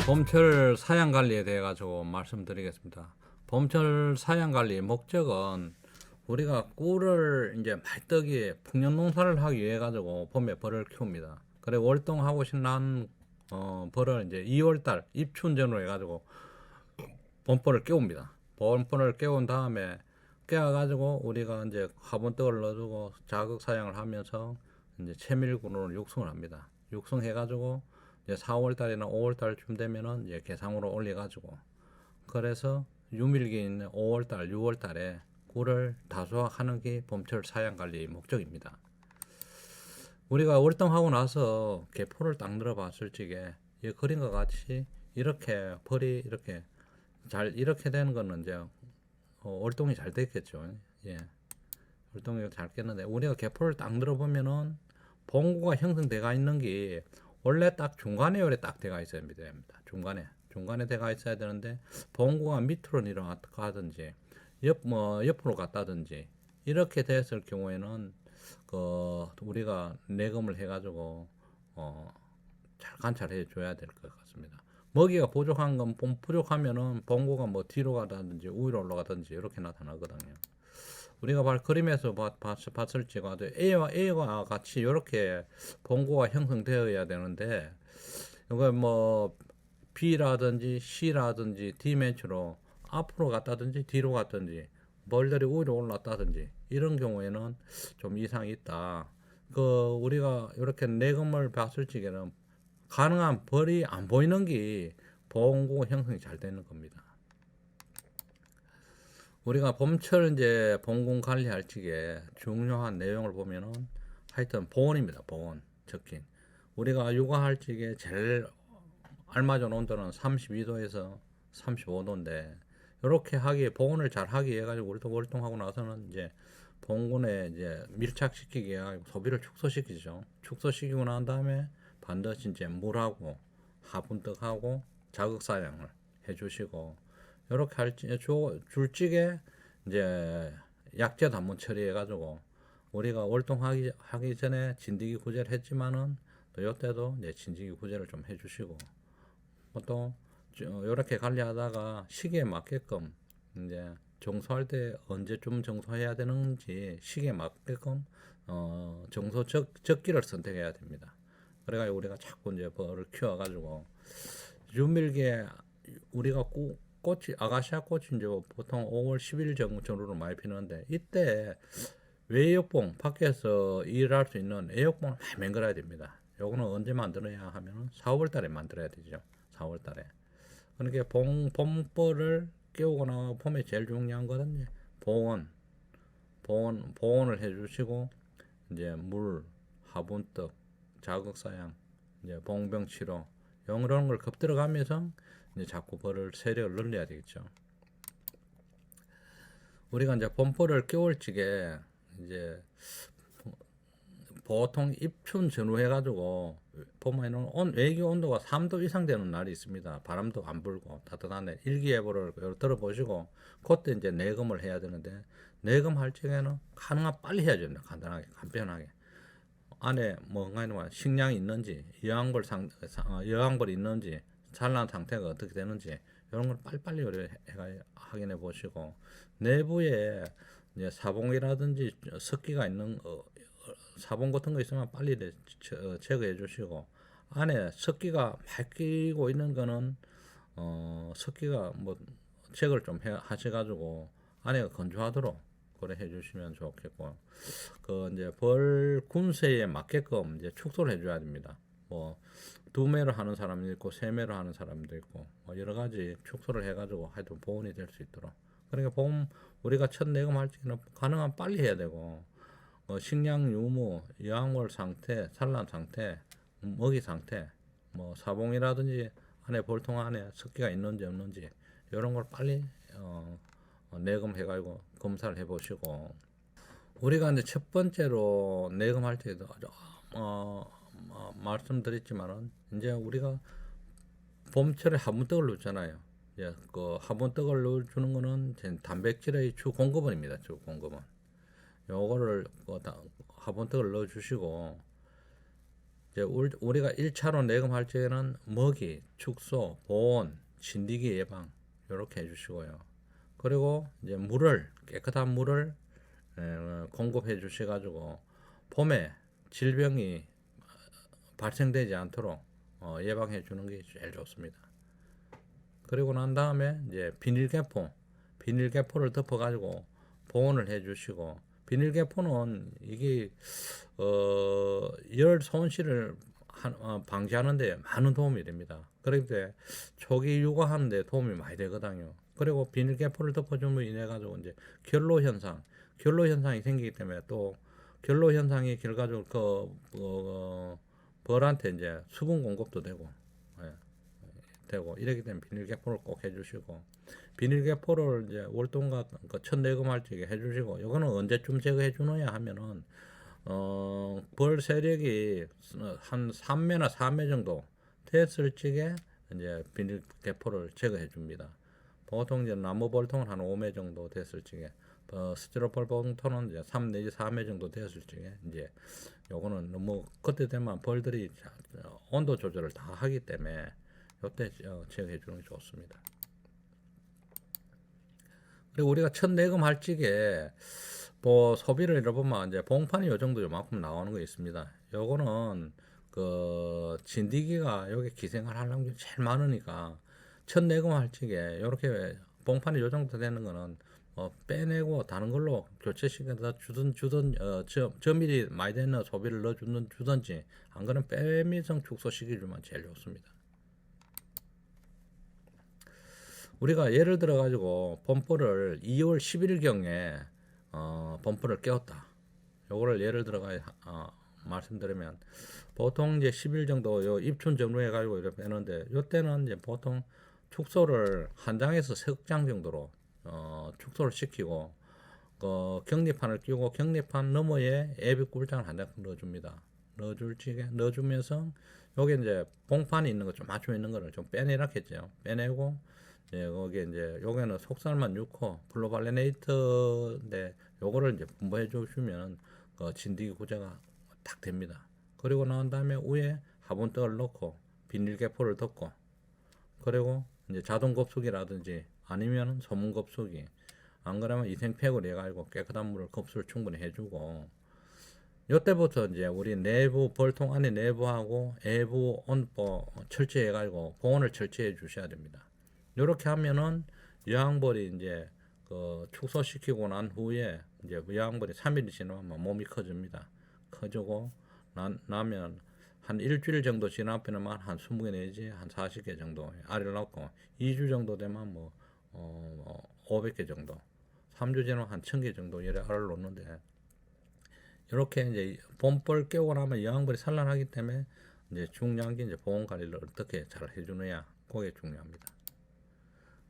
봄철 사양 관리에 대해 가지고 말씀드리겠습니다. 봄철 사양 관리의 목적은 우리가 꿀을 이제 말떡이 풍년 농사를 하기 위해 가지고 봄에 벌을 키웁니다. 그래 월동하고 신난 벌을 이제 2월달 입춘 전후로 해가지고 봄벌을 깨웁니다. 봄벌을 깨운 다음에 깨워가지고 우리가 이제 화분떡을 넣어주고 자극 사양을 하면서 이제 채밀군으로 육성을 합니다. 육성해가지고 이제 4월 달이나 5월 달쯤 되면은 이제 개상으로 올려가지고 그래서 유밀기 있는 5월 달, 6월 달에 꿀을 다수화하는 게 봄철 사양 관리 목적입니다. 우리가 월동하고 나서 개포를 딱 늘어봤을 적에 이 그림과 같이 이렇게 벌이 이렇게 잘 이렇게 되는 거는 이제 월동이 잘 됐겠죠. 예, 월동이 잘 깼는데 우리가 개포를 딱 늘어보면은 봉구가 형성돼가 있는 게 원래 딱 중간에 요래 딱 돼가 있어야 됩니다. 중간에 돼가 있어야 되는데 봉구가 밑으로 내려가든지 옆으로 갔다든지 이렇게 됐을 경우에는 우리가 내검을 해가지고 잘 관찰해 줘야 될 것 같습니다. 먹이가 부족한 건 부족하면은 봉구가 뭐 뒤로 가다든지 위로 올라가든지 이렇게 나타나거든요. 우리가 그림에서 봤을지가 A와 같이 이렇게 봉구가 형성되어야 되는데 이거 뭐 B라든지 C라든지 D매치로 앞으로 갔다든지 뒤로 갔든지 벌들이 위로 올랐다든지 이런 경우에는 좀 이상이 있다. 우리가 이렇게 내검을 봤을 적에는 가능한 벌이 안 보이는 게 봉구 형성이 잘 되는 겁니다. 우리가 봄철 이제 봉군 관리할 적에 중요한 내용을 보면은 하여튼 보온입니다. 보온 적힌. 우리가 육아할 적에 제일 알맞은 온도는 32도에서 35도인데 이렇게 보온을 잘 하기 위해 가지고 우리도 월동하고 나서는 이제 봉군에 이제 밀착시키기 위해 소비를 축소시키죠. 축소시키고 난 다음에 반드시 이제 물하고 화분떡하고 자극사양을 해주시고 이렇게 줄 적에 이제 약재도 한번 처리해 가지고 우리가 월동하기 전에 진드기 구제를 했지만은 또 이때도 이제 진드기 구제를 좀 해주시고 또 이렇게 관리하다가 시기에 맞게끔 이제 정소할 때 언제쯤 정소해야 되는지 시기에 맞게끔 정소 적기를 선택해야 됩니다. 그래가지고 우리가 자꾸 이제 벌을 키워가지고 유밀기에 우리가 꽃이 아가시아 꽃이 이제 보통 5월 10일 정도로 많이 피는데 이때 외역봉 밖에서 일할 수 있는 애역봉을 많이 만들어야 됩니다. 요거는 언제 만들어야 하면 4월 달에 만들어야 되죠. 4월 달에. 그러니까 봄벌을 깨우거나 봄에 제일 중요한 거는 보온을 해주시고 이제 물, 화분떡, 자극사양, 이제 봉병치료 이런 걸 겹들어가면서 이제 자꾸 세력을 늘려야 되겠죠. 우리가 이제 봄벌을 깨울 적에 이제 보통 입춘 전후 해가지고 보면은 외기 온도가 3도 이상 되는 날이 있습니다. 바람도 안 불고 따뜻한데 일기예보를 들어보시고 그때 이제 내검을 해야 되는데 내검할 적에는 가능한 빨리 해야 됩니다. 간편하게 안에 뭔가 식량이 있는지 여왕벌이 있는지 산란 상태가 어떻게 되는지 이런 걸 빨리빨리 확인해 보시고 내부에 이제 사봉이라든지 습기가 있는 사본 같은 거 있으면 빨리 제거해 주시고 안에 습기가 막 끼고 있는 거는 습기가 뭐 제거를 좀 하셔가지고 안에가 건조하도록 그래 해주시면 좋겠고 이제 벌 군세에 맞게끔 이제 축소를 해줘야 됩니다. 뭐 2매로 하는 사람도 있고 3매로 하는 사람도 있고 뭐 여러 가지 축소를 해가지고 하여튼 보온이 될 수 있도록 그러니까 우리가 첫 내검할 때는 가능한 빨리 해야 되고 식량 유무, 여왕월 상태, 산란 상태, 먹이 상태, 뭐 사봉이라든지 안에 볼통 안에 습기가 있는지 없는지 이런 걸 빨리 내검해가지고 검사를 해보시고 우리가 이제 첫 번째로 내검할 때도 말씀드렸지만은 이제 우리가 봄철에 화분떡을 넣잖아요. 이제 화분떡을 넣어주는 거는 단백질의 주 공급원입니다. 주 공급원. 요거를 화분떡을 넣어주시고 이제 우리가 1차로 내금할 적에는 먹이, 축소, 보온, 진드기 예방 이렇게 해주시고요. 그리고 이제 물을 깨끗한 물을 공급해 주셔가지고 봄에 질병이 발생되지 않도록 예방해 주는 게 제일 좋습니다. 그리고 난 다음에 이제 비닐개포를 덮어가지고 보온을 해주시고, 비닐개포는 이게 열 손실을 방지하는데 많은 도움이 됩니다. 그런데 초기 육아하는데 도움이 많이 되거든요. 그리고 비닐개포를 덮어줌으로 인해 가지고 이제 결로 현상이 생기기 때문에 또 결로 현상이 결과적으로 벌한테 이제 수분 공급도 되고, 예, 되고 이렇기 때문에 비닐개포를 꼭 해주시고, 비닐개포를 이제 월동과 첫 내금할 적에 해주시고, 이거는 언제쯤 제거해 주느냐 하면은 벌 세력이 한 3매나 4매 정도 됐을 적에 이제 비닐개포를 제거해 줍니다. 보통 이제 나무 벌통은 한 5매 정도 됐을 적에, 스티로폴 벌통은 이제 3 내지 4매 정도 됐을 적에 이제 요거는 너무 그때 되면 벌들이 온도 조절을 다 하기 때문에 요때 제거해 주는 게 좋습니다. 그리고 우리가 첫 내금할 적에 뭐 소비를 잃어보면 이제 봉판이 요 정도 요만큼 나오는 거 있습니다. 요거는 그 진드기가 여기 기생을 할 확률이 제일 많으니까 첫 내금할 적에 요렇게 봉판이 요 정도 되는 거는 빼내고 다른 걸로 교체시켜서 주든 저밀이 많이 되는 소비를 주든지, 안 그러면 빼미성 축소시켜주면 제일 좋습니다. 우리가 예를 들어 가지고 범퍼를 2월 11일경에 범퍼를 깨웠다. 요거를 예를 들어 말씀드리면, 보통 이제 10일 정도 요 입춘 전후해 가지고 이렇게 빼는데, 요때는 이제 보통 축소를 한 장에서 3장 정도로 축소를 시키고, 격리판을 끼고 격리판 너머에 애비 꿀장을 한 장 넣어줍니다. 넣어주면서 여기 이제 봉판이 있는 거 좀 맞춰 있는 거를 좀 빼내라겠죠. 빼내고, 예, 거기에 이제 요게는 속살만 6호 플로발레네이트인데 요거를 이제 분부해 주시면 진드기 구제가 딱 됩니다. 그리고 나온 다음에 위에 화분떡을 넣고 비닐개포를 덮고, 그리고 이제 자동 급수기라든지 아니면 소문 급수기, 안 그러면 이생팩으로 해가지고 깨끗한 물을 급수를 충분히 해주고, 요때부터 이제 우리 내부 벌통 안에 내부하고 외부 온도 철저해가지고 보온을 철저해 주셔야 됩니다. 이렇게 하면은 여왕벌이 이제 축소시키고 난 후에 이제 여왕벌이 3일 지나면 몸이 커집니다. 커지고 나면 한 일주일 정도 지나면 한 20개 내지 한 40개 정도 알을 낳고, 2주 정도 되면 500개 정도, 3주 지나면 한 1000개 정도 열에 알을 놓는데, 이렇게 이제 봄벌 깨고 나면 여왕벌이 산란하기 때문에 이제 중요한 게 이제 보온 관리를 어떻게 잘 해주느냐, 그게 중요합니다.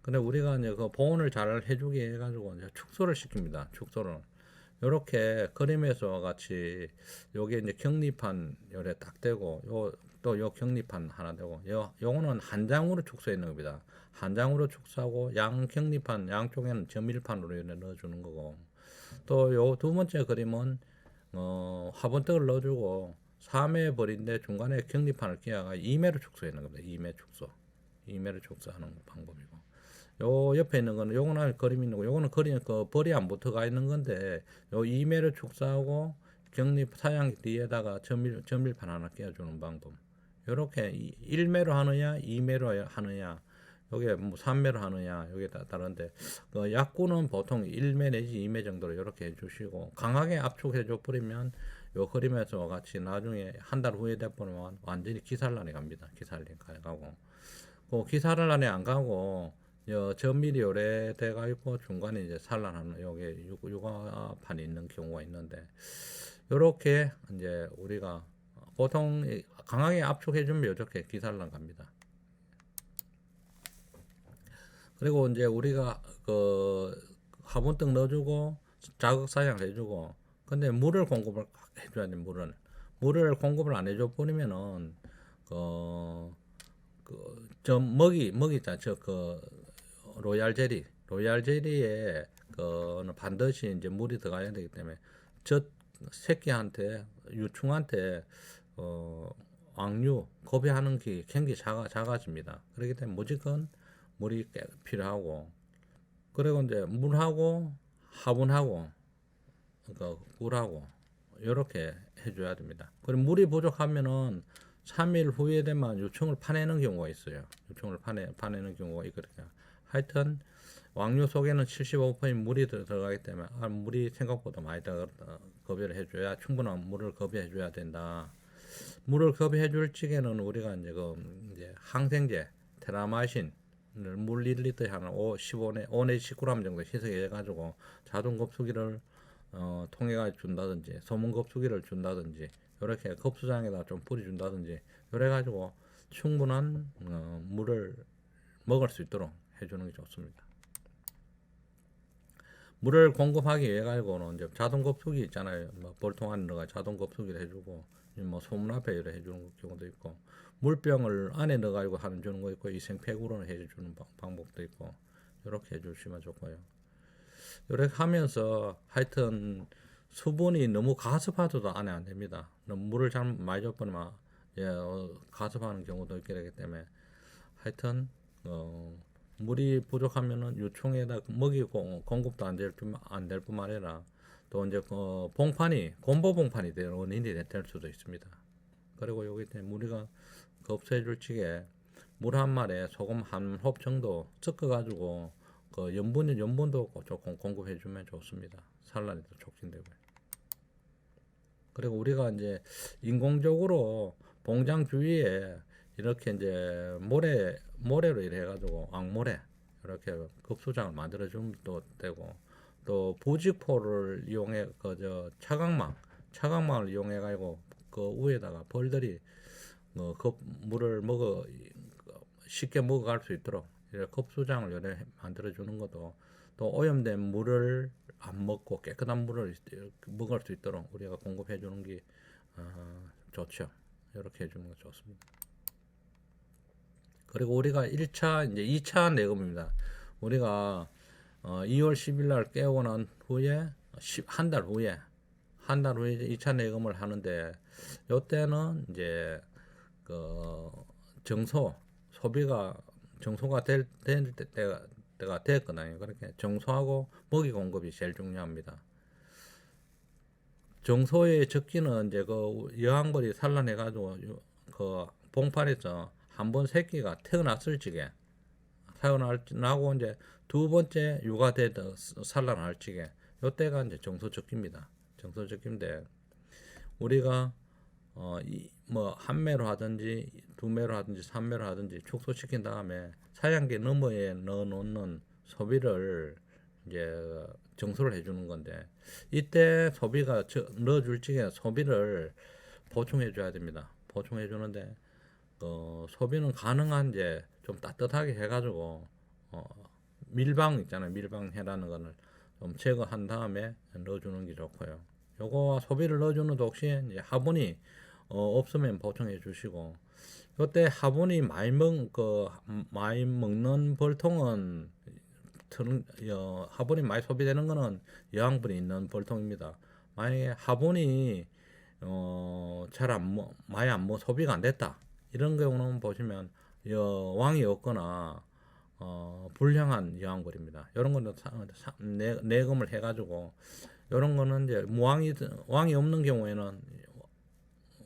근데 우리가 이제 그 보온을 잘 해주게 해가지고 이제 축소를 시킵니다. 축소를 이렇게 그림에서 같이 요게 이제 격리판 요래 딱 되고, 요 격리판 하나 되고, 요거는 한 장으로 축소해 있는 겁니다. 한 장으로 축소하고 양 격리판 양쪽에는 저밀판으로 이렇게 넣어주는 거고, 또 요 두 번째 그림은 화분떡을 넣어주고 3회 벌인데 중간에 격리판을 끼워가 2매로 축소해 있는 겁니다. 2매로 축소하는 방법이고, 요 옆에 있는 거는 요거는 그림이 있는 거, 요거는 벌이 안 붙어가 있는 건데, 요 2매를 축소하고 격리 사양 뒤에다가 저밀판 하나 끼워주는 방법. 요렇게 1매로 하느냐 2매로 하느냐, 요게 뭐 3매로 하느냐 요게 다른데, 약구는 보통 1매 내지 2매 정도로 이렇게 해주시고, 강하게 압축해 줘 버리면 요 그림에서 같이 나중에 한 달 후에 돼버리면 완전히 기살란에 갑니다. 기살란에 가고, 기살란에 안 가고 전밀이 오래돼가 있고 중간에 이제 산란하는 요게 육아판이 있는 경우가 있는데, 요렇게 이제 우리가 보통 강하게 압축해주면 요렇게 기살란 갑니다. 그리고 이제 우리가 화분떡 넣어주고 자극 사냥을 해주고, 근데 물을 공급을 해줘야 돼. 물을 공급을 안 해줘 버리면은 저 먹이 있잖아. 로얄 제리에 반드시 이제 물이 들어가야 되기 때문에 저 새끼한테 유충한테 왕류 급여하는 게 굉장히 작아집니다. 그렇기 때문에 무조건 물이 필요하고, 그리고 이제 물하고 화분하고 그 꿀하고 이렇게 해줘야 됩니다. 그리고 물이 부족하면은 3일 후에 되면 유충을 파내는 경우가 있어요. 유충을 파내는 경우가 있거든요. 하여튼 왕류 속에는 75% 물이 들어가기 때문에 물이 생각보다 많이 급여를 해줘야, 충분한 물을 급여해줘야 된다. 물을 급여해줄 적에는 우리가 이제 항생제 테라마신 물 1리터에 한 5 내지 19g 정도 희석해가지고 자동 급수기를 통해가 준다든지 소문 급수기를 준다든지 이렇게 급수장에다 좀 뿌려준다든지 그래가지고 충분한 물을 먹을 수 있도록 해주는 게 좋습니다. 물을 공급하기 위해 가지고는 이제 자동 급수기 있잖아요. 뭐 볼통 안에 넣어가 자동 급수기를 해주고, 뭐 소문 앞에 이렇게 해주는 경우도 있고, 물병을 안에 넣어가지고 주는 거 있고, 위생팩으로는 해주는 방법도 있고, 이렇게 해주시면 좋고요. 이렇게 하면서 하여튼 수분이 너무 가습하도 안에 안 됩니다. 물을 잘 많이 줬더니만 가습하는 경우도 있게 되기 때문에 하여튼 물이 부족하면은 유충에다 먹이 공급도 안 될 뿐만 아니라 또 이제 봉판이 곰보 봉판이 되는 원인이 될 수도 있습니다. 그리고 여기 우리가 급수해줄 적에 물 한 마리에 소금 한 홉 정도 섞어 가지고 그 염분도 조금 공급해주면 좋습니다. 산란이 더 촉진되고요. 그리고 우리가 이제 인공적으로 봉장 주위에 이렇게 이제 모래로 이래 해가지고 앙모래 이렇게 급수장을 만들어 주면 또 되고, 또 부직포를 이용해 차광망을 이용해 가지고 그 위에다가 벌들이 물을 쉽게 먹어갈 수 있도록 이렇게 급수장을 이렇게 만들어 주는 것도, 또 오염된 물을 안 먹고 깨끗한 물을 먹을 수 있도록 우리가 공급해 주는 게 좋죠. 이렇게 해주는 거 좋습니다. 그리고 우리가 1차, 이제 2차 내금입니다. 우리가 2월 10일 날 깨우고 난 후에 한 달 후에 2차 내금을 하는데, 요때는 이제 그 정소가 될 때가 됐거든요. 그렇게 정소하고 먹이 공급이 제일 중요합니다. 정소의 적기는 이제 그 여왕벌이 산란해가지고 그 봉판에서 한번 새끼가 태어났을 적에, 태어나고 이제 두 번째 육아되다 산란할 적에, 요때가 이제 정소적기입니다. 정소적기인데 우리가 뭐 한 매로 하든지 두 매로 하든지 3매로 하든지 축소시킨 다음에 사양기 너머에 넣어 놓는 소비를 이제 정소를 해주는 건데, 이때 소비가 넣어줄 적에 소비를 보충해 줘야 됩니다. 보충해 주는데 소비는 가능한 이제 좀 따뜻하게 해가지고 밀방 있잖아요. 밀방 해라는 거를 좀 제거한 다음에 넣어주는 게 좋고요. 요거 소비를 넣어주는 동시에 이제 화분이 없으면 보충해 주시고, 요때 화분이 많이 먹는 벌통은 화분이 많이 소비되는 거는 여왕분이 있는 벌통입니다. 만약에 화분이 많이 소비가 안 됐다, 이런 경우는 보시면 왕이 없거나 불량한 여왕벌입니다. 이런 거는 내금을 해가지고, 이런 거는 이제 왕이 없는 경우에는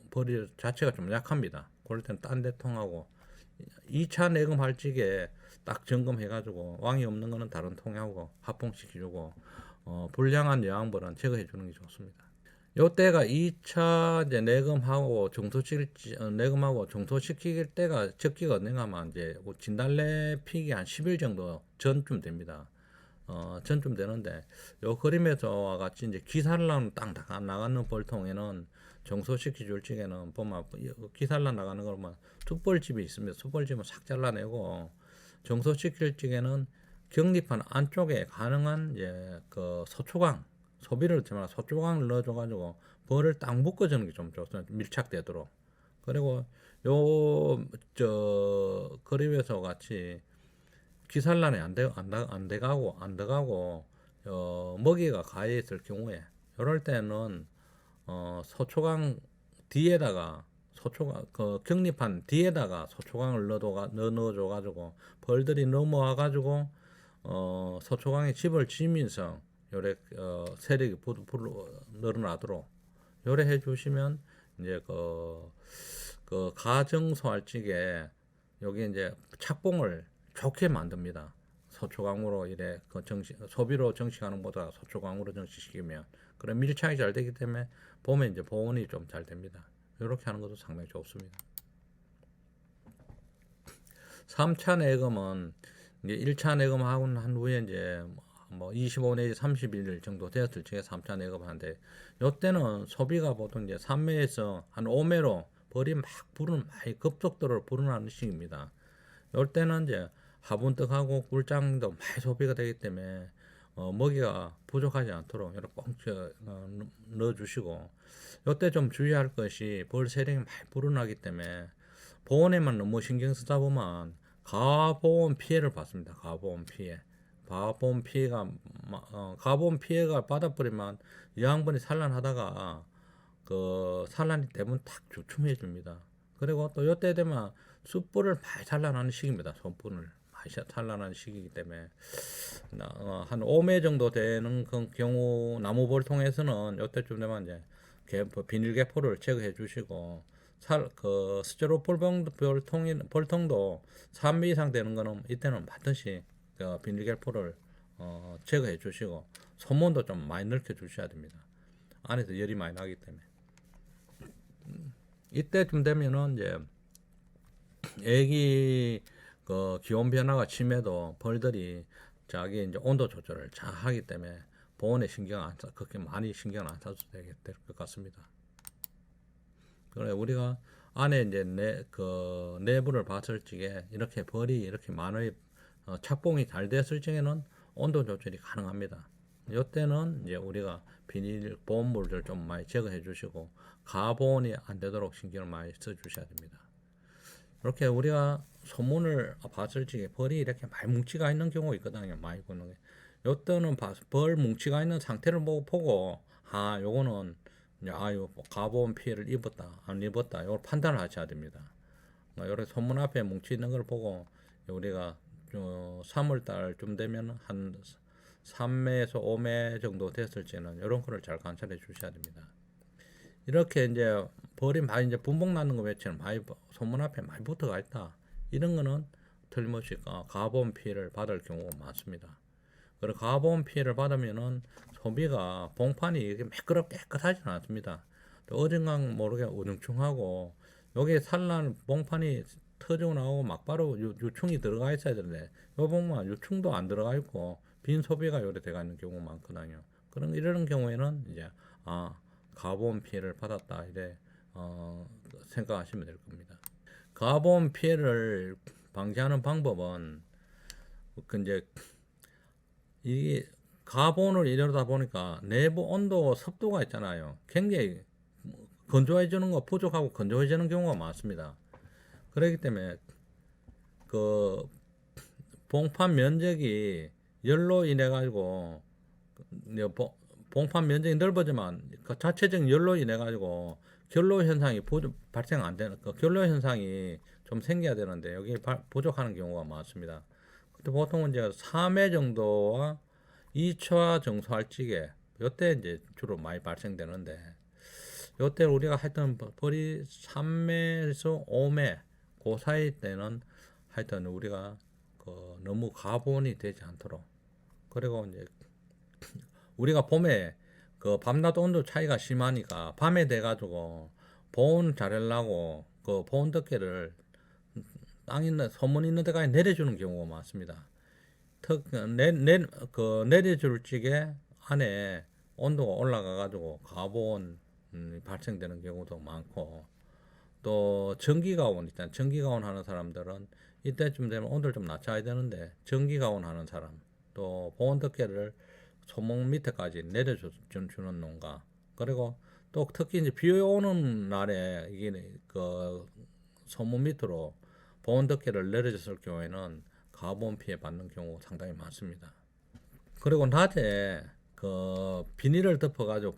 벌이 자체가 좀 약합니다. 그럴 때는 딴 데 통하고, 2차 내금할 적에 딱 점검해가지고 왕이 없는 거는 다른 통하고 합봉시켜주고 불량한 여왕벌은 제거해주는 게 좋습니다. 요때가 2차 이제 내금하고 정소시킬 때가 적기가 언젠가 하면 이제 진달래 피기 한 10일 정도 전쯤 됩니다. 전쯤 되는데, 요 그림에서와 같이 이제 기산란 딱 나가는 벌통에는 정소시켜 줄 적에는 보면 기산란 나가는 거만 툭벌집이 있습니다. 툭벌집은 싹 잘라내고, 정소시킬 적에는 격리판 안쪽에 가능한 이제 그 소비를 정말 소초광을 넣어줘가지고 벌을 딱 묶어주는 게 좀 좋습니다. 밀착되도록. 그리고 그림에서 같이 기산란이 안 돼가고 먹이가 가해 있을 경우에, 이럴 때는 소초광 뒤에다가 소초강 그 격립한 뒤에다가 소초강을 넣어줘 가지고 벌들이 넘어와 가지고 소초강에 집을 지면서 요래 세력이 늘어나도록 요래 해주시면 이제 그 가정소할 적에 여기 이제 착봉을 좋게 만듭니다. 소초강으로 이래 소비로 정식하는 것보다 소초강으로 정식시키면 그런 밀착이 잘 되기 때문에 보면 이제 보온이 좀 잘 됩니다. 이렇게 하는 것도 상당히 좋습니다. 3차 내검은 이제 1차 내검하고 한 후에 이제 뭐 25 내지 30일 정도 되었을 적에 3차 내검하는데 이때는 소비가 보통 이제 3매에서 한 5매로 벌이 막 많이 급속도로 불어나는 시기입니다. 이때는 이제 화분떡하고 꿀장도 많이 소비가 되기 때문에 먹이가 부족하지 않도록 이렇게 꼭 넣어주시고 이때 좀 주의할 것이 벌 세력이 많이 불어나기 때문에 보온에만 너무 신경 쓰다 보면 가보온 피해를 받습니다. 가보온 피해. 가보온 피해가 받아버리면 여왕벌이 산란하다가 그 산란이 되면 탁 주춤해 줍니다. 그리고 또 이때 되면 숯불을 많이 산란하는 시기입니다. 손불을 많이 산란하는 시기이기 때문에 한 5매 정도 되는 그 경우 나무벌통에서는 이때쯤 되면 이제 비닐개포를 제거해 주시고 그 스티로폴 벌통도 3매 이상 되는 거는 이때는 반드시 그 비닐개포를 제거해 주시고 손문도 좀 많이 넓혀 주셔야 됩니다. 안에서 열이 많이 나기 때문에 이때쯤 되면은 이제 애기 그 기온 변화가 심해도 벌들이 자기 이제 온도 조절을 잘 하기 때문에 보온에 그렇게 많이 신경 안 써도 될 것 같습니다. 그래 우리가 안에 이제 내부를 봤을 적에 이렇게 벌이 이렇게 많이 착봉이 잘 됐을 적에는 온도 조절이 가능합니다. 이때는 이제 우리가 비닐 보온물을 좀 많이 제거해 주시고 가보온이 안 되도록 신경을 많이 써 주셔야 됩니다. 이렇게 우리가 소문을 봤을 적에 벌이 이렇게 많이 뭉치가 있는 경우가 있거든요. 많이 보는 게. 이때는 벌 뭉치가 있는 상태를 보고 요거는 요 가보온 피해를 입었다 안 입었다 이걸 판단을 하셔야 됩니다. 이렇게 소문 앞에 뭉치 있는 걸 보고 우리가 3월달쯤 되면 한 3매에서 5매 정도 됐을 때는 이런 거를 잘 관찰해 주셔야 됩니다. 이렇게 이제 벌이 많이 이제 분봉 나는 거 외에는 많이 소문 앞에 많이 붙어가 있다. 이런 거는 틀림없이 가보온 피해를 받을 경우가 많습니다. 그리고 가보온 피해를 받으면은 소비가 봉판이 이렇게 매끄럽게 깨끗하지는 않습니다. 또 어딘가 모르게 우중충하고 여기에 산란 봉판이 터지고 나오고 막바로 유충이 들어가 있어야 되는데 요 보면 유충도 안 들어가 있고 빈 소비가 요래 돼가 있는 경우가 많거든요. 이런 경우에는 이제 가보온 피해를 받았다 이래 생각하시면 될 겁니다. 가보온 피해를 방지하는 방법은 이제 이게 가보온을 이러다 보니까 내부 온도 습도가 있잖아요. 굉장히 건조해지는 거 부족하고 건조해지는 경우가 많습니다. 그렇기 때문에 그 봉판 면적이 열로 인해 가지고 봉판 면적이 넓어지만 그 자체적인 열로 인해 가지고 결로 현상이 발생 안 되는 그 결로 현상이 좀 생겨야 되는데 여기 부족하는 경우가 많습니다. 근데 보통은 이제 3회 정도와 2차 정수할 적에 요때 이제 주로 많이 발생되는데 요때 우리가 하여튼 벌이 3매에서 5매 그 사이 때는 하여튼 우리가 너무 가보온이 되지 않도록 그리고 이제 우리가 봄에 밤낮 온도 차이가 심하니까 밤에 돼 가지고 보온 잘하려고 보온 덮개를 땅 있는 소문 있는 데까지 내려주는 경우가 많습니다. 내려줄 적에 안에 온도가 올라가 가지고 가보온 발생되는 경우도 많고 또 전기가온 일단 전기가온 하는 사람들은 이때쯤 되면 온도를 좀 낮춰야 되는데 전기가온 하는 사람 또 보온 덮개를 소목 밑에까지 내려주는 농가 그리고 또 특히 이제 비 오는 날에 이게 소목 밑으로 보온 덮개를 내려줬을 경우에는 가보온 피해 받는 경우가 상당히 많습니다. 그리고 낮에 비닐을 덮어가지고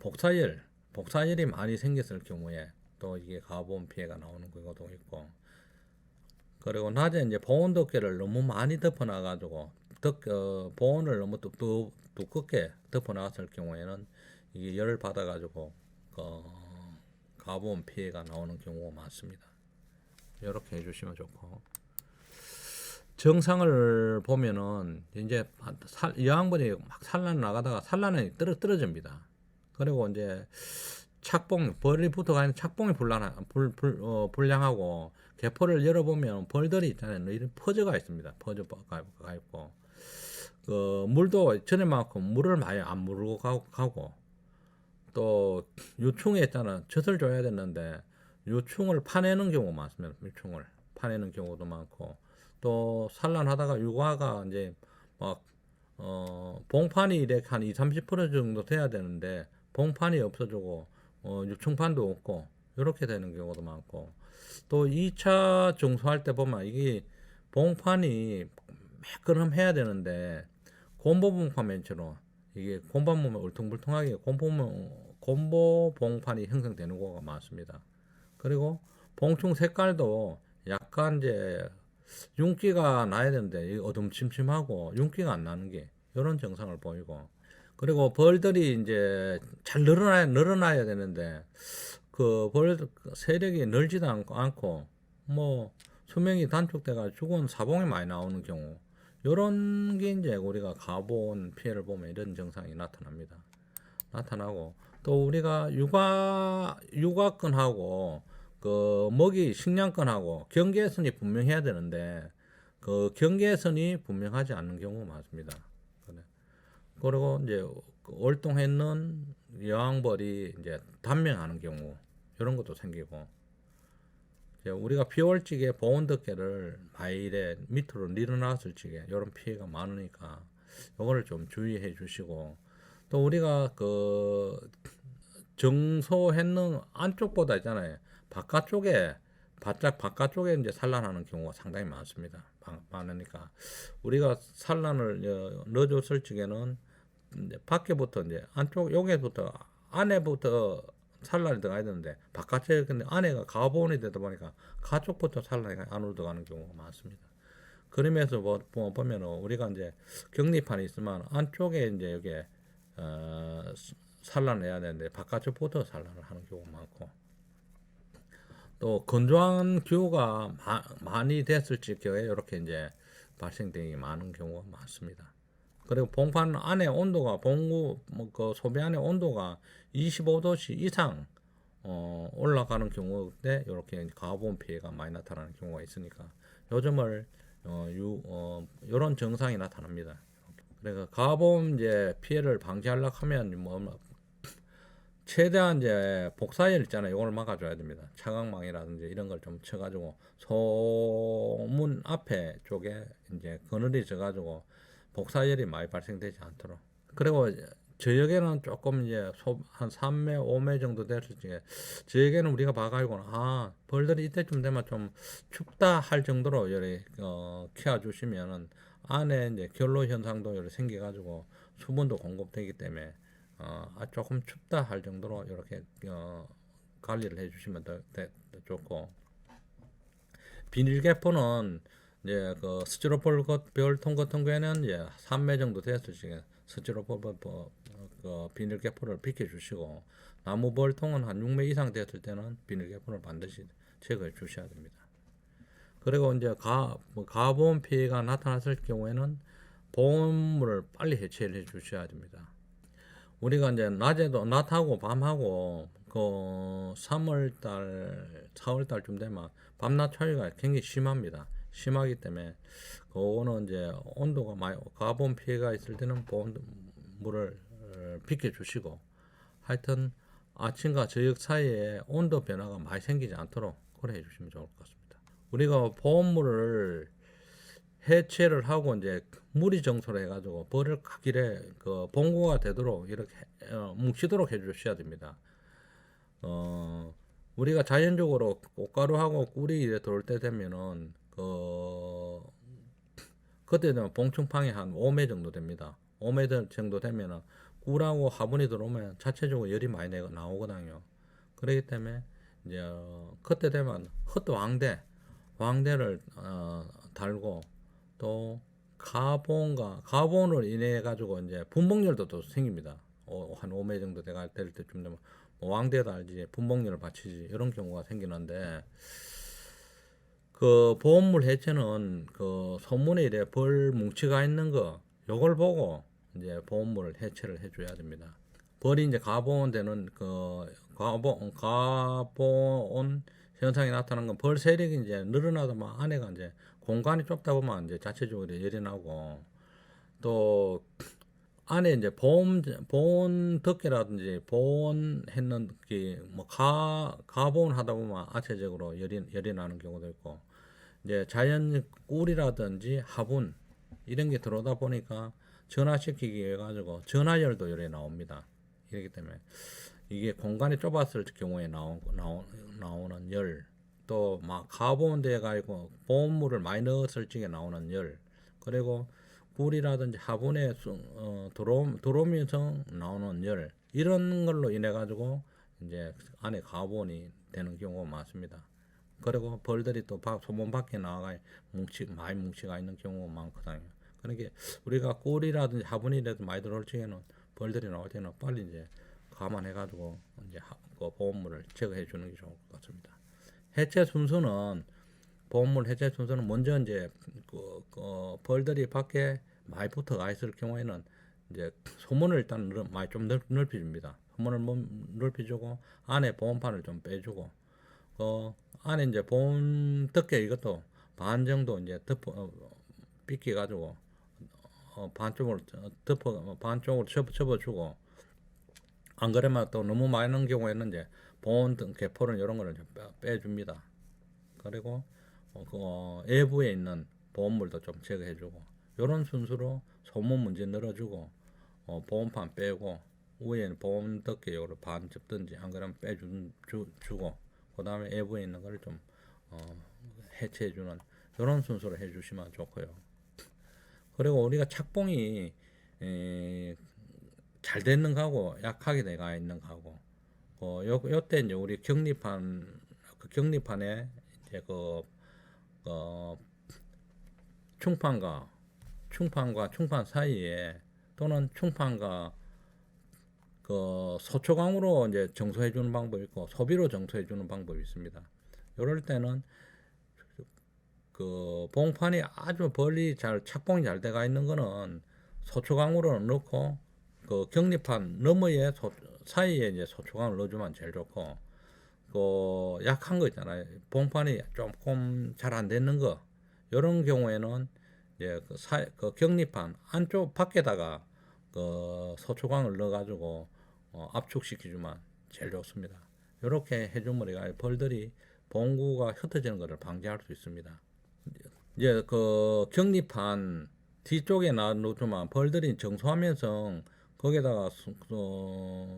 복사열이 많이 생겼을 경우에 또 이게 가보험 피해가 나오는 경우도 있고, 그리고 낮에 이제 보온 덮개를 너무 많이 덮어놔가지고 보온을 너무 두껍게 덮어놨을 경우에는 이게 열을 받아가지고 가보험 피해가 나오는 경우가 많습니다. 이렇게 해주시면 좋고, 정상을 보면은 이제 여왕벌이 막 산란 나가다가 산란이 떨어집니다. 그리고 이제 벌이 붙어가 있는 착봉이 불량하고 개포를 열어보면 벌들이 있잖아요. 이런 퍼져가 있습니다. 퍼져가 있고, 그 물도 전에만큼 물을 많이 안 물고 가고, 또 유충에 있잖아. 젖을 줘야 되는데 유충을 파내는 경우가 많습니다. 유충을 파내는 경우도 많고, 또 산란하다가 육아가 이제 막 봉판이 이렇게 한 20-30% 정도 돼야 되는데 봉판이 없어지고 유충판도 없고 이렇게 되는 경우도 많고, 또 2차 정수할 때 보면 이게 봉판이 매끄럼해야 되는데 곰보봉판 맨처럼 이게 곰보봉판 울퉁불퉁하게 곰보봉판이 형성되는 경우가 많습니다. 그리고 봉충 색깔도 약간 이제 윤기가 나야 되는데 어둠침침하고 윤기가 안 나는 게 이런 증상을 보이고, 그리고 벌들이 이제 잘 늘어나야 되는데 그 벌 세력이 늘지도 않고 뭐 수명이 단축돼가 죽은 사봉이 많이 나오는 경우, 이런 게 이제 우리가 가보온 피해를 보면 이런 증상이 나타나고, 또 우리가 육아권하고 그 먹이 식량권하고 경계선이 분명해야 되는데 그 경계선이 분명하지 않는 경우가 많습니다. 그리고 이제 월동했는 여왕벌이 이제 단명하는 경우 이런 것도 생기고, 우리가 피월직에 보온 덮개를 마일에 밑으로 밀어놨을 적에 이런 피해가 많으니까 이거를 좀 주의해 주시고, 또 우리가 그 정소했는 안쪽보다 있잖아요. 바짝 바깥쪽에 이제 산란하는 경우가 상당히 많습니다. 많으니까 우리가 산란을 넣어줬을 적에는 이제 밖에부터 이제 안쪽 여기부터 안에부터 산란이 들어가야 되는데 바깥에 근데 안에가 가보온이 되다 보니까 가쪽부터 산란이 안으로 들어가는 경우가 많습니다. 그러면서 보면 우리가 이제 격리판이 있으면 안쪽에 이제 여기 산란을 해야 되는데 바깥쪽부터 산란을 하는 경우가 많고, 또 건조한 기후가 많이 됐을 적에 이렇게 이제 발생되기 많은 경우가 많습니다. 그리고 봉판 안에 온도가 그 소비 안에 온도가 25도씨 이상 올라가는 경우에 이렇게 가보온 피해가 많이 나타나는 경우가 있으니까 요즘을 이런 증상이 나타납니다. 그러니까 가보온 이제 피해를 방지하려고 하면 최대한 이제 복사열 있잖아요. 이걸 막아줘야 됩니다. 차광망이라든지 이런 걸 좀 쳐가지고 소문 앞에 쪽에 이제 그늘이 져가지고 복사열이 많이 발생되지 않도록. 그리고 저녁에는 조금 이제 한 3매, 5매 정도 됐을 때 저녁에는 우리가 봐가지고는 벌들이 이때쯤 되면 좀 춥다 할 정도로 이렇게 키워주시면은 안에 이제 결로 현상도 이렇게 생겨가지고 수분도 공급되기 때문에 조금 춥다 할 정도로 이렇게 관리를 해주시면 더 좋고, 비닐 개포는 이제 그 스티로폴 별통 같은 경우에는 이제 3매 정도 됐을 적에 스티로폴 그 비닐 개포를 비켜주시고, 나무 벌통은 한 6매 이상 됐을 때는 비닐 개포를 반드시 제거해 주셔야 됩니다. 그리고 이제 가보온 피해가 나타났을 경우에는 보온물을 빨리 해체를 해 주셔야 됩니다. 우리가 이제 낮하고 밤하고 그 3월달, 4월달쯤 되면 밤낮 차이가 굉장히 심하기 때문에 그거는 이제 온도가 많이 가보온 피해가 있을 때는 보온물을 비켜주시고, 하여튼 아침과 저녁 사이에 온도 변화가 많이 생기지 않도록 그래 해주시면 좋을 것 같습니다. 우리가 보온물을 해체를 하고 이제 물이 정수를 해가지고 벌을 가길에 그 봉고가 되도록 이렇게 뭉치도록 해주셔야 됩니다. 우리가 자연적으로 꽃가루하고 꿀이 이래 들어올 때 되면은 그때 되면 봉충팡이 한 5매 정도 됩니다. 5매 정도 되면은 꿀하고 화분이 들어오면 자체적으로 열이 많이 나오거든요. 그렇기 때문에 이제 그때 되면 헛도 왕대를 달고 또 가본으로 인해 가지고 이제 분봉열도 또 생깁니다. 한 5매 정도 될 때쯤 되면 뭐 왕대 달지 분봉열을 받치지 이런 경우가 생기는데 그 보험물 해체는 그 소문에 이래 벌 뭉치가 있는 거 요걸 보고 이제 보험물을 해체를 해줘야 됩니다. 벌이 이제 가보온되는 그 가보온 현상이 나타나는 건 벌 세력이 이제 늘어나도만 안에가 이제 공간이 좁다 보면 이제 자체적으로 열이 나고 또 안에 이제 보온 덮개라든지 보온 했는 게뭐 가보온 하다 보면 아체적으로 열이 나는 경우도 있고 이제 자연 꿀이라든지 화분 이런 게 들어오다 보니까 전화시키기 위해 가지고 전화열도 열이 나옵니다. 이렇기 때문에 이게 공간이 좁았을 경우에 나오는 열, 또 막 가보온돼 가지고 보온물을 많이 넣었을 적에 나오는 열, 그리고 꿀이라든지 화분에 들어오면서 나오는 열, 이런 걸로 인해 가지고 이제 안에 가보온이 되는 경우가 많습니다. 그리고 벌들이 또 소문 밖에 나가 많이 뭉치가 있는 경우가 많거든요. 그러니까 우리가 꿀이라든지 화분이라도 많이 들어올 적에는 벌들이 나올 때는 빨리 이제 감안해가지고 이제 그 보온물을 제거해 주는 게 좋을 것 같습니다. 해체 순서는 보온물 해체 순서는 먼저 이제 그 벌들이 밖에 많이 붙어가 있을 경우에는 이제 소문을 일단 많이 좀 넓혀줍니다. 소문을 넓혀주고 안에 보온판을 좀 빼주고 그 안에 이제 보온 덮개 이것도 반 정도 이제 빗겨 가지고 반쪽으로 반쪽으로 접어주고 안 그러면 또 너무 많은 경우에는 이제 보온 등 개포를 이런 거를 좀 빼줍니다. 그리고 외부에 있는 보온물도 좀 제거해주고 이런 순서로 소문 문제 늘어주고 보온판 빼고 위에 보온 덮개 요를 반 접든지 안 그러면 빼주고 그 다음에 외부에 있는 걸 좀 해체해주는 이런 순서로 해주시면 좋고요. 그리고 우리가 착봉이 잘 되는 거하고 약하게 돼가 있는 거하고 요때 이제 우리 격리판에 이제 충판과 충판 사이에 또는 충판과 그 소초광으로 이제 정수해 주는 방법이 있고 소비로 정수해 주는 방법이 있습니다. 이럴 때는 그 봉판이 아주 벌리 잘 착봉이 잘 돼가 있는 거는 소초광으로 넣고 그 격리판 너머에 사이에 이제 소초광을 넣어주면 제일 좋고 그 약한 거 있잖아요. 봉판이 조금 잘 안 되는 거 이런 경우에는 이제 그 격리판 안쪽 밖에다가 그 소초광을 넣어가지고 압축시켜주면 제일 좋습니다. 이렇게 해주면 우리가 벌들이 봉구가 흩어지는 것을 방지할 수 있습니다. 이제 그 격리판 뒤쪽에 놔두면 벌들이 정수하면서 거기다가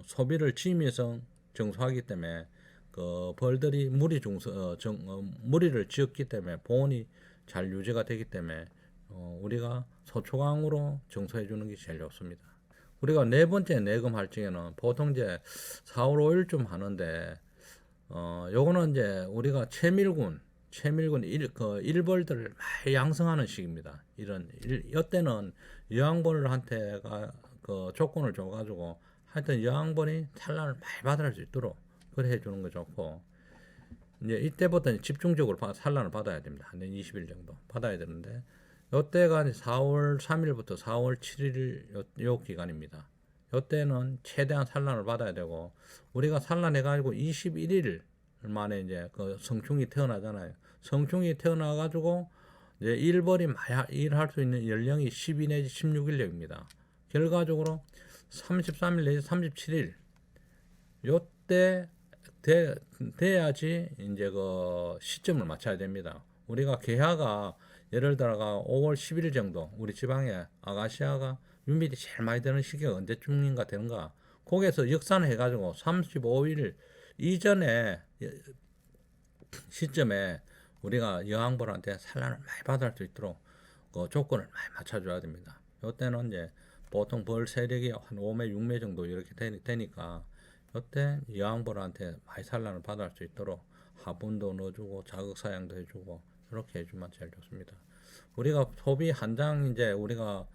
소비를 지으면서 정수하기 때문에 그 벌들이 무리를 지었기 때문에 보온이 잘 유지가 되기 때문에 우리가 소초광으로 정수해 주는 게 제일 좋습니다. 우리가 네 번째 내금할 적에는 보통 이제 4월 5일쯤 하는데 요거는 이제 우리가 채밀군 일벌들을 많이 양성하는 시기입니다. 이때는 여왕벌한테가 그 조건을 줘가지고 하여튼 여왕벌이 산란을 많이 받을 수 있도록 그래 해주는 거 좋고 이제 이때부터 집중적으로 산란을 받아야 됩니다. 한 20일 정도 받아야 되는데 요때가 4월 3일부터 4월 7일 요 기간입니다. 요때는 최대한 산란을 받아야 되고 우리가 산란해가지고 21일 만에 이제 그 성충이 태어나잖아요. 성충이 태어나가지고 이제 일벌이 일할 수 있는 연령이 12 내지 16일령입니다. 결과적으로 33일 내지 37일 요때 돼야지 이제 그 시점을 맞춰야 됩니다. 우리가 개화가 예를 들어가 5월 10일 정도 우리 지방에 아가시아가 윤밀이 제일 많이 되는 시기가 언제쯤인가 되는가 거기에서 역산해 가지고 35일 이전에 시점에 우리가 여왕벌한테 산란을 많이 받을 수 있도록 그 조건을 많이 맞춰줘야 됩니다. 이때는 이제 보통 벌 세력이 한 5매, 6매 정도 이렇게 되니까 이때 여왕벌한테 많이 산란을 받을 수 있도록 화분도 넣어주고 자극 사양도 해주고 이렇게 해주면 제일 좋습니다. 우리가 소비 한 장 이제 우리가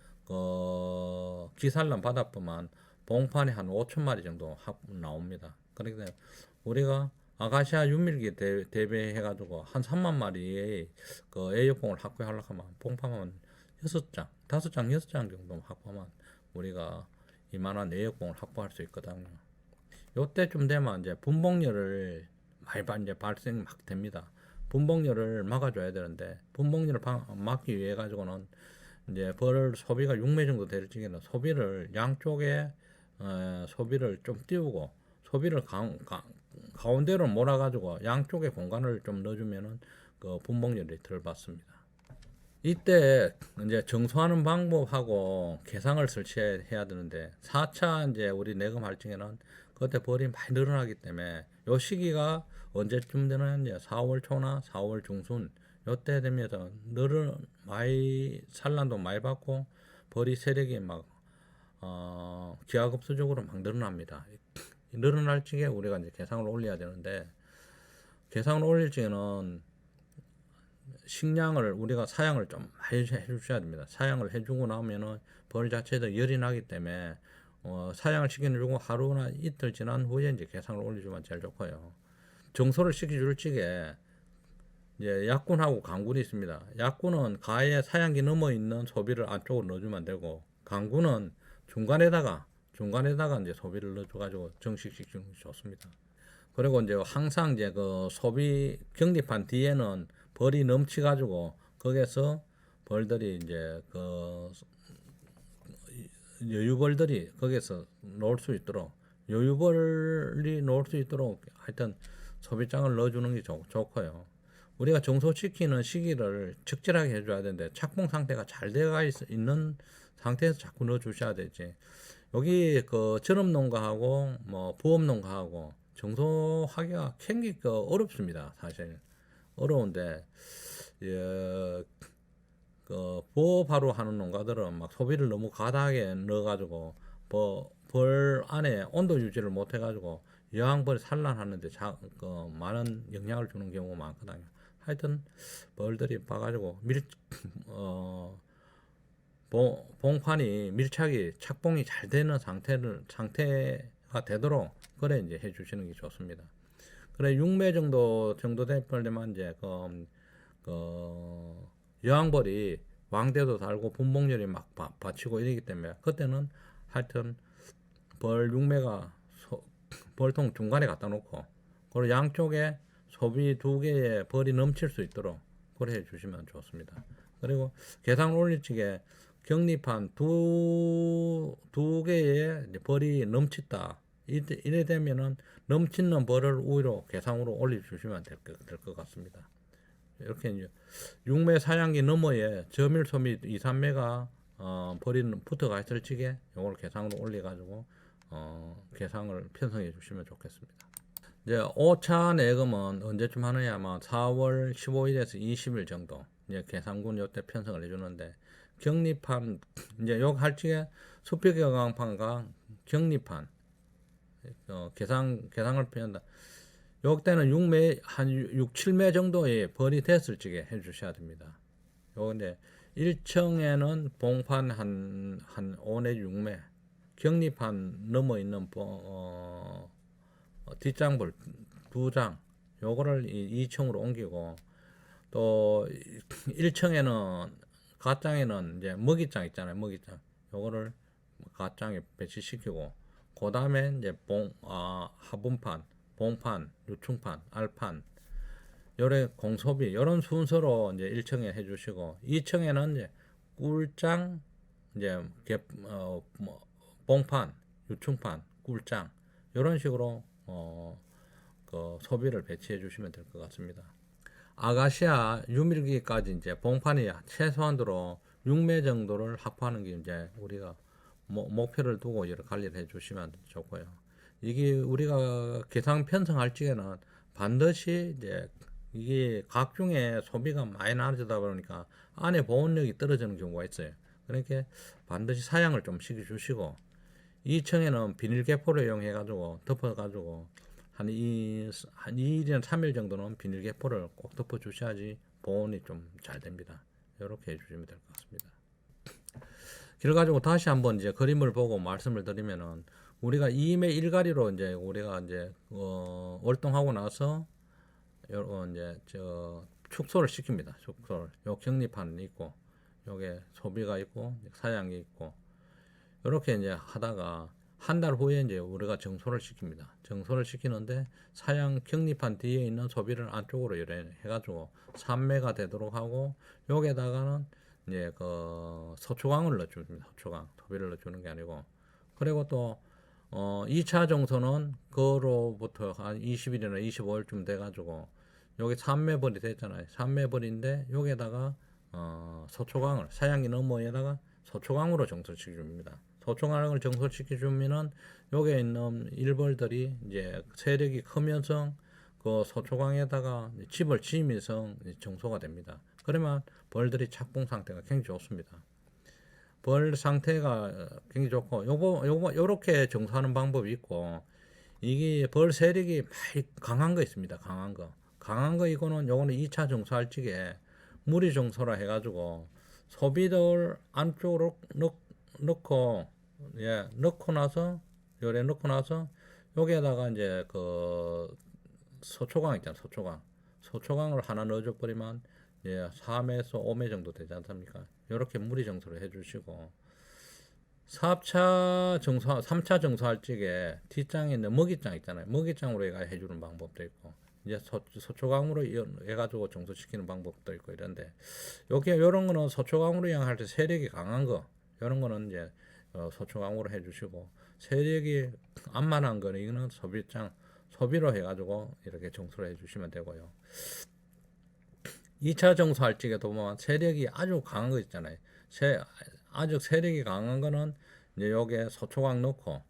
기산란 받아보면 봉판이 한 5천 마리 정도 나옵니다. 그러니까 우리가 아가시아 유밀기 대비해가지고 한 3만 마리의 그 애육봉을 확보하려고 하면 봉판만 6장, 5장, 6장 정도 확보하면 우리가 이만한 애육봉을 확보할 수 있거든요. 요때쯤 되면 이제 분봉열을 많이 이제 발생 막 됩니다. 분봉열을 막아줘야 되는데 분봉열을 막기 위해 가지고는 이제 벌 소비가 6매 정도 될 적에는 소비를 양쪽에 소비를 좀 띄우고 소비를 가운데로 몰아가지고 양쪽에 공간을 좀 넣어주면은 그 분봉열이 덜 받습니다. 이때 이제 정수하는 방법하고 개상을 설치해야 되는데 4차 이제 우리 내금할 적에는 그때 벌이 많이 늘어나기 때문에 요 시기가 언제쯤 되는 이제 4월 초나 4월 중순 요때 되면 많이 산란도 많이 받고 벌이 세력이 막 기하급수적으로 막 늘어납니다. 늘어날 적에 우리가 이제 개상을 올려야 되는데 개상을 올릴 적에는 식량을 우리가 사양을 좀 많이 해주셔야 됩니다. 사양을 해주고 나면은 벌 자체도 열이 나기 때문에 사양을 시켜주고 하루나 이틀 지난 후에 이제 개상을 올려주면 제일 좋고요. 정소를 시켜줄 적에 이제 약군하고 강군이 있습니다. 약군은 가에 사양기 넘어 있는 소비를 안쪽으로 넣어주면 되고 강군은 중간에다가 이제 소비를 넣어줘가지고 정식시키는 게 좋습니다. 그리고 이제 항상 이제 그 소비 격립한 뒤에는 벌이 넘치가지고 거기에서 벌들이 이제 그 여유벌들이 거기에서 놓을 수 있도록 여유벌이 놓을 수 있도록 하여튼 소비장을 넣어주는 게 좋고요. 우리가 정소시키는 시기를 적절하게 해줘야 되는데 착봉 상태가 잘 되어 있는 상태에서 자꾸 넣어주셔야 되지. 여기 그 전업농가하고 뭐 부업농가하고 정소하기가 굉장히 어렵습니다. 사실 어려운데 그 부업하러 하는 농가들은 막 소비를 너무 과다하게 넣어가지고 벌 안에 온도 유지를 못해가지고 여왕벌이 산란하는데 많은 영향을 주는 경우가 많거든요. 하여튼 벌들이 봐가지고 봉판이 밀착이 착봉이 잘 되는 상태가 되도록 그래 이제 해주시는 게 좋습니다. 그래 6매 정도 되면 이제 여왕벌이 왕대도 달고 분봉열이 막 받치고 이러기 때문에 그때는 하여튼 벌 6매가 벌통 중간에 갖다 놓고 그리고 양쪽에 소비 2개의 벌이 넘칠 수 있도록 그래 해주시면 좋습니다. 그리고 개상을 올릴 적에 격립한 두 개의 벌이 넘친다. 이래 되면은 넘치는 벌을 우위로 개상으로 올려주시면 될 것 같습니다. 이렇게 이제 6매 사양기 너머에 저밀 소미 2, 3매가 벌이 붙어가 있을 적에 이걸 개상으로 올려가지고 개상을 편성해 주시면 좋겠습니다. 이제 5차 내금은 언제쯤 하느냐 하면 4월 15일에서 20일 정도 이제 개상군 요때 편성을 해주는데 격립한 이제 요 할 적에 수평경광판과 격립한 개상을 표현한다. 요때는 6매 한 6, 7매 정도의 벌이 됐을 적에 해주셔야 됩니다. 요 이제 1층에는 봉판 한 5내 6매 격립한 넘어 있는 뒷장벌 2장 요거를 2층으로 옮기고 또 1층에는 갓장에는 이제 먹이장 있잖아요. 먹이장 요거를 갓장에 배치시키고 그 다음에 이제 하분판, 봉판, 유충판, 알판 요래 공소비 요런 순서로 이제 1층에 해주시고 2층에는 이제 꿀장 이제 봉판, 유충판, 꿀장 요런 식으로 그 소비를 배치해 주시면 될 것 같습니다. 아가시아 유밀기까지 이제 봉판이 최소한으로 6매 정도를 확보하는 게 이제 우리가 목표를 두고 이렇게 관리를 해 주시면 좋고요. 이게 우리가 개상 편성할 적에는 반드시 이제 이게 각종의 소비가 많이 나눠지다 보니까 안에 보온력이 떨어지는 경우가 있어요. 그러니까 반드시 사양을 좀 시켜 주시고 2층에는 비닐개포를 이용해 가지고 덮어 가지고 한 2일이나 3일 정도는 비닐개포를 꼭 덮어 주셔야지 보온이 좀 잘 됩니다. 이렇게 해 주시면 될 것 같습니다. 그래 가지고 다시 한번 이제 그림을 보고 말씀을 드리면은 우리가 2매 1가리로 이제 우리가 이제 월동하고 나서 이제 축소를 시킵니다. 축소를. 요 격리판이 있고 요게 소비가 있고 사양이 있고 이렇게 이제 하다가 한 달 후에 이제 우리가 정소를 시킵니다. 정소를 시키는데 사양 격리판 뒤에 있는 소비를 안쪽으로 해가지고 3매가 되도록 하고 여기에다가는 이제 그 소초광을 넣어줍니다. 소초광 소비를 넣어주는 게 아니고 그리고 또 2차 정소는 그로부터 한 20일이나 25일쯤 돼가지고 여기 3매벌이 됐잖아요. 3매벌인데 여기에다가 소초광을 사양기 너머에다가 소초광으로 정소시켜줍니다. 소초광을 정소시켜주면은 여기에 있는 일벌들이 이제 세력이 크면서 그 소초광에다가 집을 지으면서 정소가 됩니다. 그러면 벌들이 착봉 상태가 굉장히 좋습니다. 벌 상태가 굉장히 좋고 요렇게 정소하는 방법이 있고 이게 벌 세력이 많이 강한 거 있습니다. 강한 거 이거는 요거는 2차 정소할 적에 무리 정소라 해가지고 소비들 안쪽으로 넣고 넣고 나서 요래 넣고 나서 여기에다가 이제 그 소초광 있잖아. 소초광을 하나 넣어줘 버리면 3에서 5매 정도 되지 않습니까? 이렇게 무리 정소를 해주시고 3차 정소할 적에 뒷장에 있는 먹이장 있잖아요. 먹이장으로 해주는 방법도 있고 이제 소초광으로 해가지고 정소시키는 방법도 있고 이런데 요런 거는 소초광으로 이용할 때 세력이 강한 거 이런 거는 이제 소초광으로 해주시고 세력이 안만한 거는 이거는 소비로 해가지고 이렇게 정소를 해주시면 되고요. 2차 정소할 적에도 보면 세력이 아주 강한 거 있잖아요. 아주 세력이 강한 거는 이제 여기에 소초광 넣고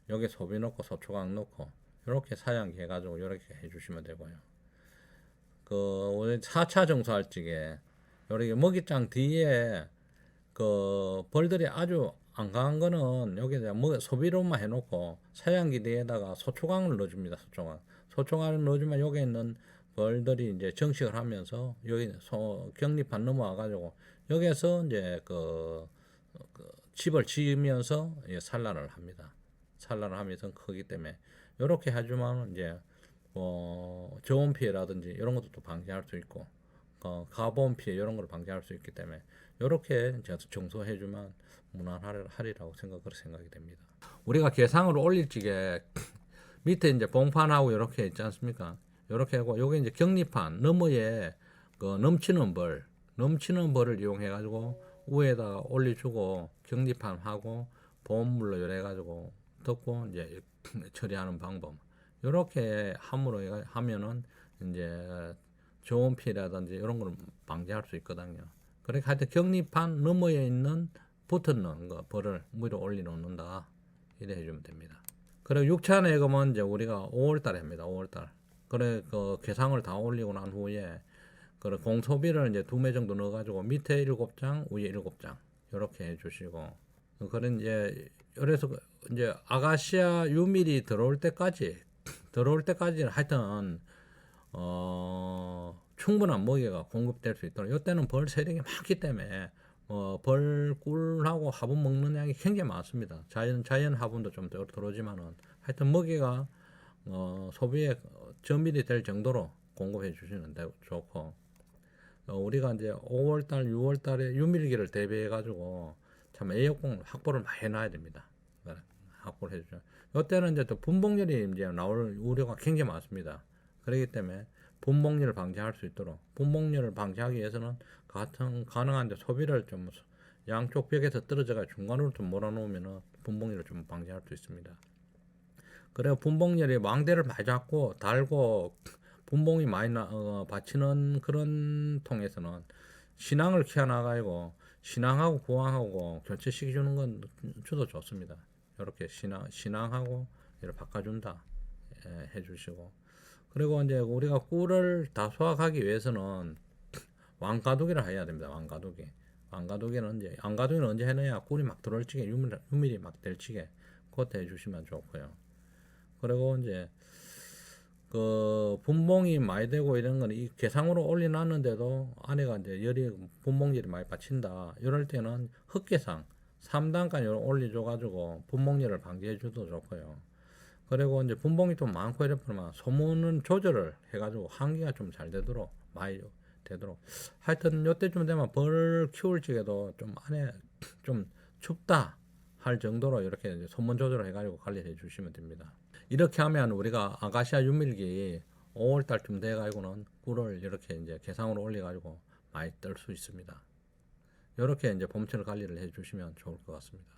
여기 소비 넣고 소초광 넣고 이렇게 사양기 해가지고 이렇게 해주시면 되고요. 그 4차 정소할 적에 여기 먹이장 뒤에 그 벌들이 아주 안 강한 거는 여기다 소비로만 해놓고 사양기 뒤에다가 소초광을 넣어줍니다. 소초광을 넣어주면 여기 있는 벌들이 이제 정식을 하면서 여기 격리판 넘어와가지고 여기에서 이제 그 집을 지으면서 산란을 합니다. 산란을 하면서 크기 때문에 이렇게 해주면 이제 저온 피해라든지 이런 것도 또 방지할 수 있고 가보온 피해 이런 걸 방지할 수 있기 때문에 이렇게 정소해주면 무난하리라고 생각이 됩니다. 우리가 개상으로 올릴 적에 밑에 이제 봉판하고 이렇게 있지 않습니까? 이렇게 하고 여기 이제 격리판 너머에 그 넘치는 벌을 이용해 가지고 위에다가 올려주고 격리판하고 보온물로 이래 가지고 덮고 이제 처리하는 방법. 이렇게 함으로 하면은 이제 저온 피해라든지 이런 걸 방지할 수 있거든요. 그러니까 하여튼 격리판 너머에 있는 붙어있는 거 벌을 위로 올려놓는다 이래 해주면 됩니다. 그리고 6차 내금은 이제 우리가 5월달에 합니다. 5월달. 그래 그 개상을 다 올리고 난 후에 그 공소비를 이제 2매 정도 넣어가지고 밑에 7장 위에 7장 이렇게 해주시고 그런 그래서 이제 아가시아 유밀이 들어올 때까지는 하여튼 충분한 먹이가 공급될 수 있도록 이때는 벌 세력이 많기 때문에 벌꿀하고 화분 먹는 양이 굉장히 많습니다. 자연 화분도 좀 들어오지만은 하여튼 먹이가 소비에 전밀이 될 정도로 공급해 주시는 데 좋고 우리가 이제 5월달, 6월달에 유밀기를 대비해 가지고 참 에어컨 확보를 많이 해놔야 됩니다. 확보를 해주죠. 이때는 이제 또 분봉열이 이제 나올 우려가 굉장히 많습니다. 그렇기 때문에 분봉열을 방지할 수 있도록 분봉열을 방지하기 위해서는 가능한 소비를 좀 양쪽 벽에서 떨어져가 중간으로 좀 몰아놓으면 분봉열을 좀 방지할 수 있습니다. 그래서 분봉열이 망대를 많이 잡고 달고 분봉이 많이 받치는 그런 통에서는 신앙을 키워나가고 신앙하고 구황하고 교체시켜주는 건 주도 좋습니다. 이렇게 신앙하고 이렇게 바꿔준다 해주시고 그리고 이제 우리가 꿀을 다 수확하기 위해서는 왕가두기를 해야 됩니다. 왕가두기는 언제 해내야 꿀이 막 들어올 적에 유밀이 막 될 적에 그것도 해주시면 좋고요. 그리고 이제 그 분봉이 많이 되고 이런 건 이 개상으로 올려놨는데도 안에가 이제 열이 분봉열이 많이 받친다. 이럴 때는 흑개상 3단까지 올려줘가지고 분봉열을 방지해줘도 좋고요. 그리고 이제 분봉이 좀 많고 이러면 소모는 조절을 해가지고 환기가 좀 잘 되도록 많이 되도록 하여튼 요때쯤 되면 벌 키울 적에도 좀 안에 좀 춥다 할 정도로 이렇게 이제 소문 조절을 해가지고 관리해 주시면 됩니다. 이렇게 하면 우리가 아가시아 유밀기 5월 달쯤 돼가지고는 꿀을 이렇게 이제 개상으로 올려가지고 많이 뜰 수 있습니다. 이렇게 이제 봄철 관리를 해주시면 좋을 것 같습니다.